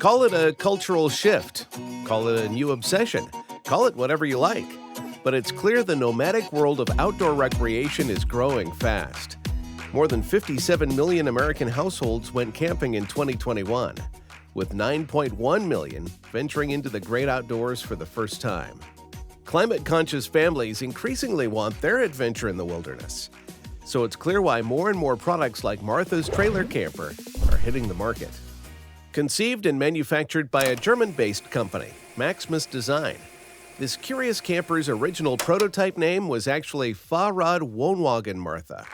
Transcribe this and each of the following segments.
Call it a cultural shift, call it a new obsession, call it whatever you like. But it's clear the nomadic world of outdoor recreation is growing fast. More than 57 million American households went camping in 2021, with 9.1 million venturing into the great outdoors for the first time. Climate-conscious families increasingly want their adventure in the wilderness. So it's clear why more and more products like Martha's Trailer Camper are hitting the market. Conceived and manufactured by a German-based company, Maximus Design, this curious camper's original prototype name was actually Fahrrad-Wohnwagen Martha.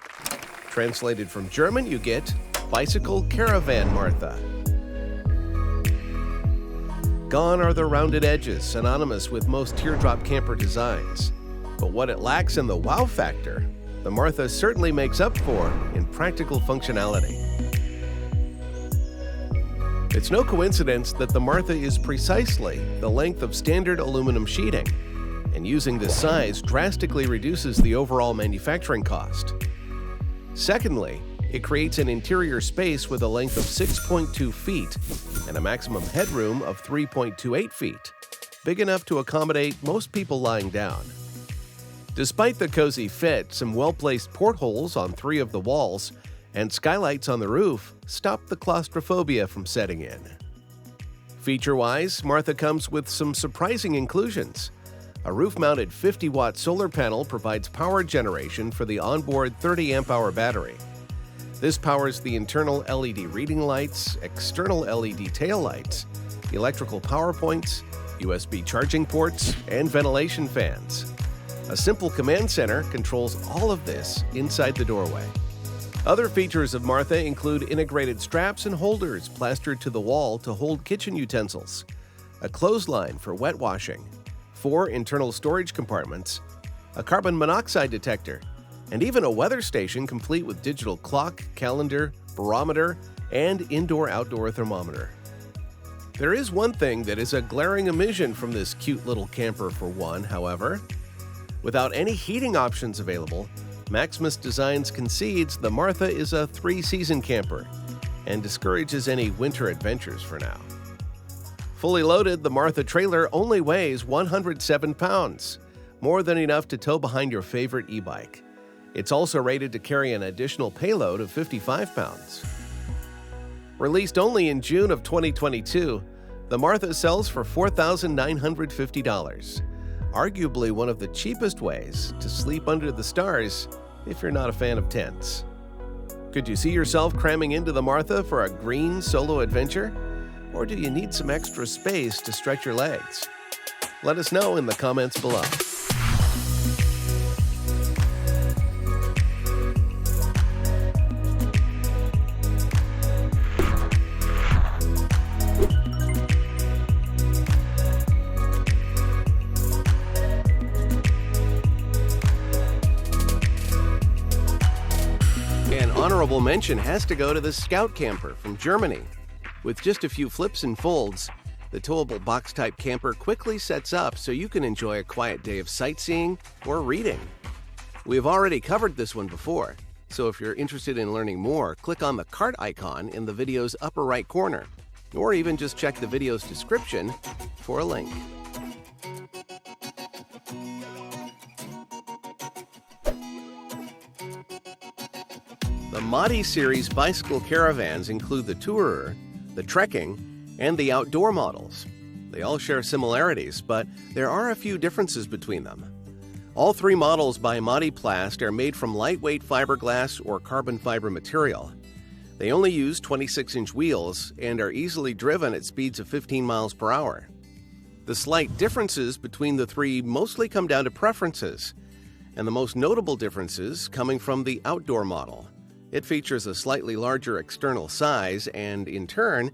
Translated from German, you get Bicycle Caravan Martha. Gone are the rounded edges, synonymous with most teardrop camper designs. But what it lacks in the wow factor, the Martha certainly makes up for in practical functionality. It's no coincidence that the Martha is precisely the length of standard aluminum sheeting, and using this size drastically reduces the overall manufacturing cost. Secondly, it creates an interior space with a length of 6.2 feet and a maximum headroom of 3.28 feet, big enough to accommodate most people lying down. Despite the cozy fit, some well-placed portholes on 3 of the walls and skylights on the roof stop the claustrophobia from setting in. Feature-wise, Martha comes with some surprising inclusions. A roof-mounted 50-watt solar panel provides power generation for the onboard 30-amp-hour battery. This powers the internal LED reading lights, external LED tail lights, electrical power points, USB charging ports, and ventilation fans. A simple command center controls all of this inside the doorway. Other features of Martha include integrated straps and holders plastered to the wall to hold kitchen utensils, a clothesline for wet washing, 4 internal storage compartments, a carbon monoxide detector, and even a weather station complete with digital clock, calendar, barometer, and indoor-outdoor thermometer. There is one thing that is a glaring omission from this cute little camper for one, however. Without any heating options available, Maximus Designs concedes the Martha is a 3-season camper and discourages any winter adventures for now. Fully loaded, the Martha trailer only weighs 107 pounds, more than enough to tow behind your favorite e-bike. It's also rated to carry an additional payload of 55 pounds. Released only in June of 2022, the Martha sells for $4,950. Arguably one of the cheapest ways to sleep under the stars if you're not a fan of tents. Could you see yourself cramming into the Martha for a green solo adventure? Or do you need some extra space to stretch your legs? Let us know in the comments below. An honorable mention has to go to the Scout Camper from Germany. With just a few flips and folds, the towable box-type camper quickly sets up so you can enjoy a quiet day of sightseeing or reading. We have already covered this one before, so if you're interested in learning more, click on the cart icon in the video's upper right corner, or even just check the video's description for a link. The Mody series bicycle caravans include the tourer, the trekking, and the outdoor models. They all share similarities, but there are a few differences between them. All 3 models by Mody-Plast are made from lightweight fiberglass or carbon fiber material. They only use 26-inch wheels and are easily driven at speeds of 15 miles per hour. The slight differences between the 3 mostly come down to preferences, and the most notable differences coming from the outdoor model. It features a slightly larger external size, and in turn,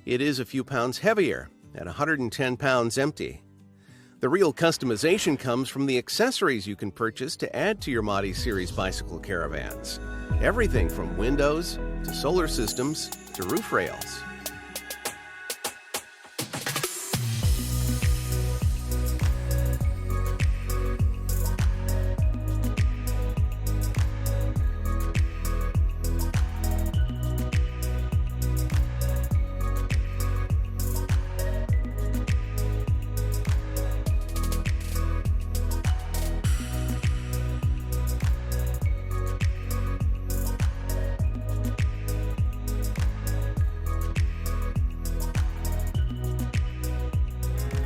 it is a few pounds heavier, at 110 pounds empty. The real customization comes from the accessories you can purchase to add to your Mody series bicycle caravans. Everything from windows, to solar systems, to roof rails.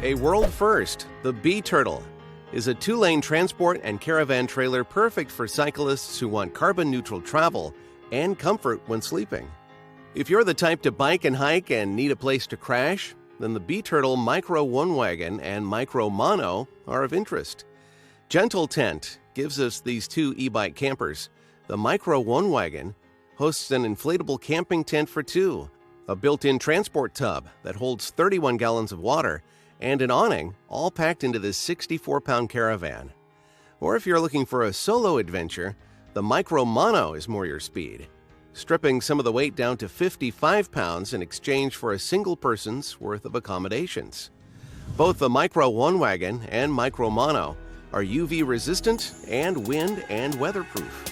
A world first, the Bee Turtle is a 2-lane transport and caravan trailer perfect for cyclists who want carbon-neutral travel and comfort when sleeping. If you're the type to bike and hike and need a place to crash, then the Bee Turtle Micro One Wagon and Micro Mono are of interest. Gentle Tent gives us these two e-bike campers. The Micro One Wagon hosts an inflatable camping tent for two, a built-in transport tub that holds 31 gallons of water, and an awning, all packed into this 64-pound caravan. Or if you're looking for a solo adventure, the Micro Mono is more your speed, stripping some of the weight down to 55 pounds in exchange for a single person's worth of accommodations. Both the Micro One Wagon and Micro Mono are UV resistant and wind and weatherproof.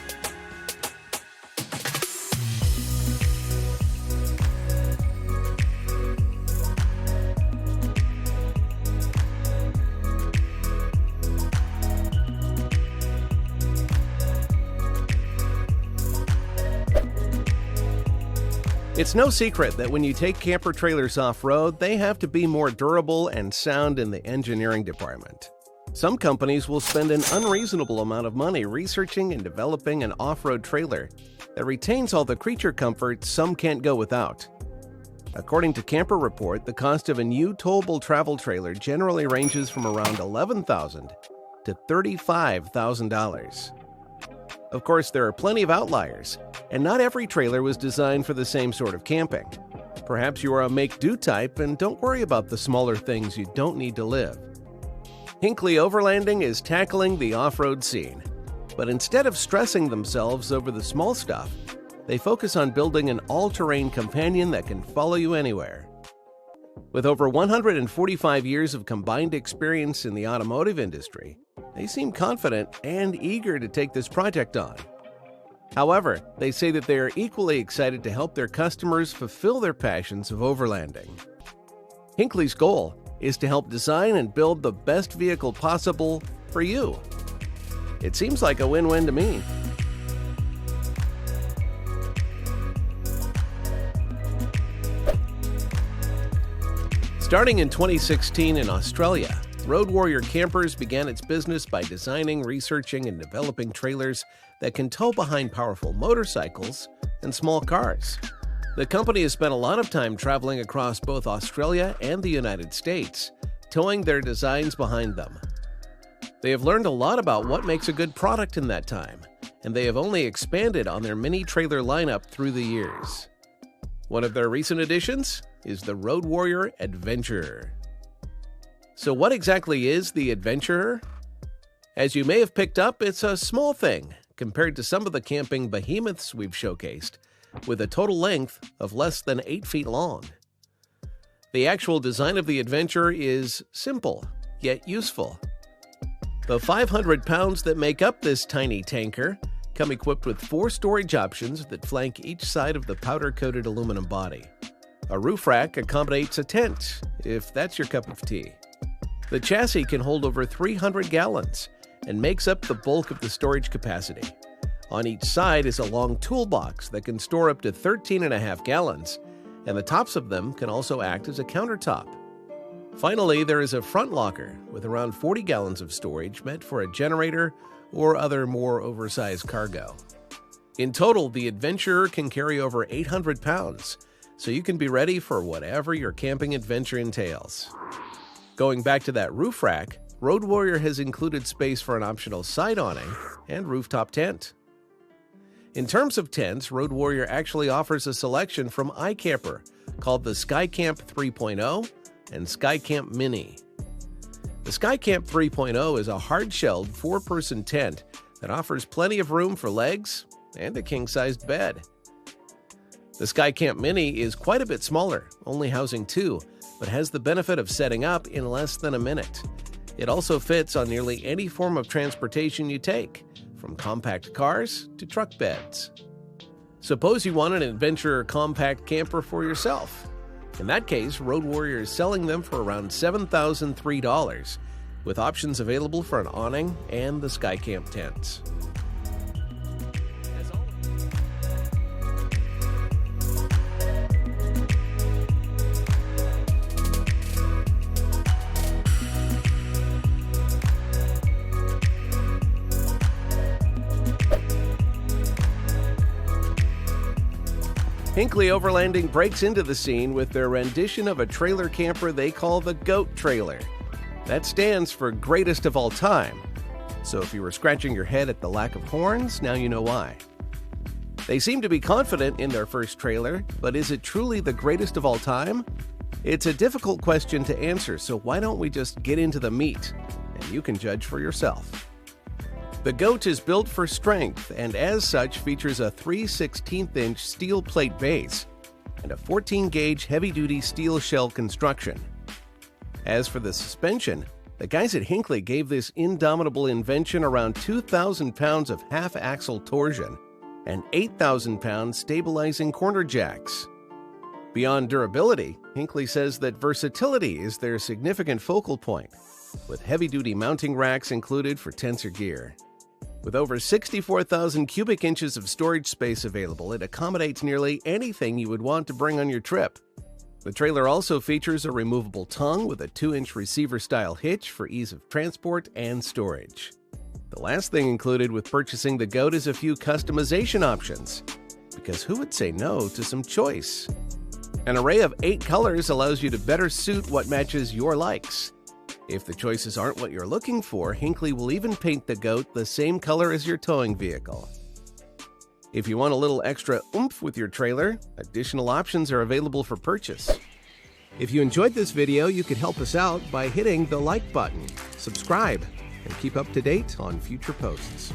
It's no secret that when you take camper trailers off-road, they have to be more durable and sound in the engineering department. Some companies will spend an unreasonable amount of money researching and developing an off-road trailer that retains all the creature comforts some can't go without. According to Camper Report, the cost of a new towable travel trailer generally ranges from around $11,000 to $35,000. Of course, there are plenty of outliers, and not every trailer was designed for the same sort of camping. Perhaps you are a make-do type and don't worry about the smaller things you don't need to live. Hinckley Overlanding is tackling the off-road scene, but instead of stressing themselves over the small stuff, they focus on building an all-terrain companion that can follow you anywhere. With over 145 years of combined experience in the automotive industry, they seem confident and eager to take this project on. However, they say that they are equally excited to help their customers fulfill their passions of overlanding. Hinckley's goal is to help design and build the best vehicle possible for you. It seems like a win-win to me. Starting in 2016 in Australia, Road Warrior Campers began its business by designing, researching, and developing trailers that can tow behind powerful motorcycles and small cars. The company has spent a lot of time traveling across both Australia and the United States, towing their designs behind them. They have learned a lot about what makes a good product in that time, and they have only expanded on their mini trailer lineup through the years. One of their recent additions is the Road Warrior Adventurer. So what exactly is the Adventurer? As you may have picked up, it's a small thing compared to some of the camping behemoths we've showcased, with a total length of less than 8 feet long. The actual design of the Adventurer is simple, yet useful. The 500 pounds that make up this tiny tanker come equipped with 4 storage options that flank each side of the powder-coated aluminum body. A roof rack accommodates a tent, if that's your cup of tea. The chassis can hold over 300 gallons and makes up the bulk of the storage capacity. On each side is a long toolbox that can store up to 13.5 gallons, and the tops of them can also act as a countertop. Finally, there is a front locker with around 40 gallons of storage meant for a generator or other more oversized cargo. In total, the Adventurer can carry over 800 pounds, so you can be ready for whatever your camping adventure entails. Going back to that roof rack, Road Warrior has included space for an optional side awning and rooftop tent. In terms of tents, Road Warrior actually offers a selection from iCamper called the SkyCamp 3.0 and SkyCamp Mini. The SkyCamp 3.0 is a hard-shelled 4-person tent that offers plenty of room for legs and a king-sized bed. The SkyCamp Mini is quite a bit smaller, only housing 2, but has the benefit of setting up in less than a minute. It also fits on nearly any form of transportation you take, from compact cars to truck beds. Suppose you want an Adventurer compact camper for yourself. In that case, Road Warrior is selling them for around $7,003, with options available for an awning and the SkyCamp tents. Hinckley Overlanding breaks into the scene with their rendition of a trailer camper they call the GOAT trailer. That stands for greatest of all time. So if you were scratching your head at the lack of horns, now you know why. They seem to be confident in their first trailer, but is it truly the greatest of all time? It's a difficult question to answer, so why don't we just get into the meat, and you can judge for yourself. The GOAT is built for strength and as such features a 3/16" steel plate base and a 14-gauge heavy-duty steel shell construction. As for the suspension, the guys at Hinckley gave this indomitable invention around 2,000 pounds of half-axle torsion and 8,000 pounds stabilizing corner jacks. Beyond durability, Hinckley says that versatility is their significant focal point, with heavy-duty mounting racks included for tensor gear. With over 64,000 cubic inches of storage space available, it accommodates nearly anything you would want to bring on your trip. The trailer also features a removable tongue with a 2-inch receiver-style hitch for ease of transport and storage. The last thing included with purchasing the GOAT is a few customization options, because who would say no to some choice? An array of 8 colors allows you to better suit what matches your likes. If the choices aren't what you're looking for, Hinckley will even paint the GOAT the same color as your towing vehicle. If you want a little extra oomph with your trailer, additional options are available for purchase. If you enjoyed this video, you could help us out by hitting the like button, subscribe, and keep up to date on future posts.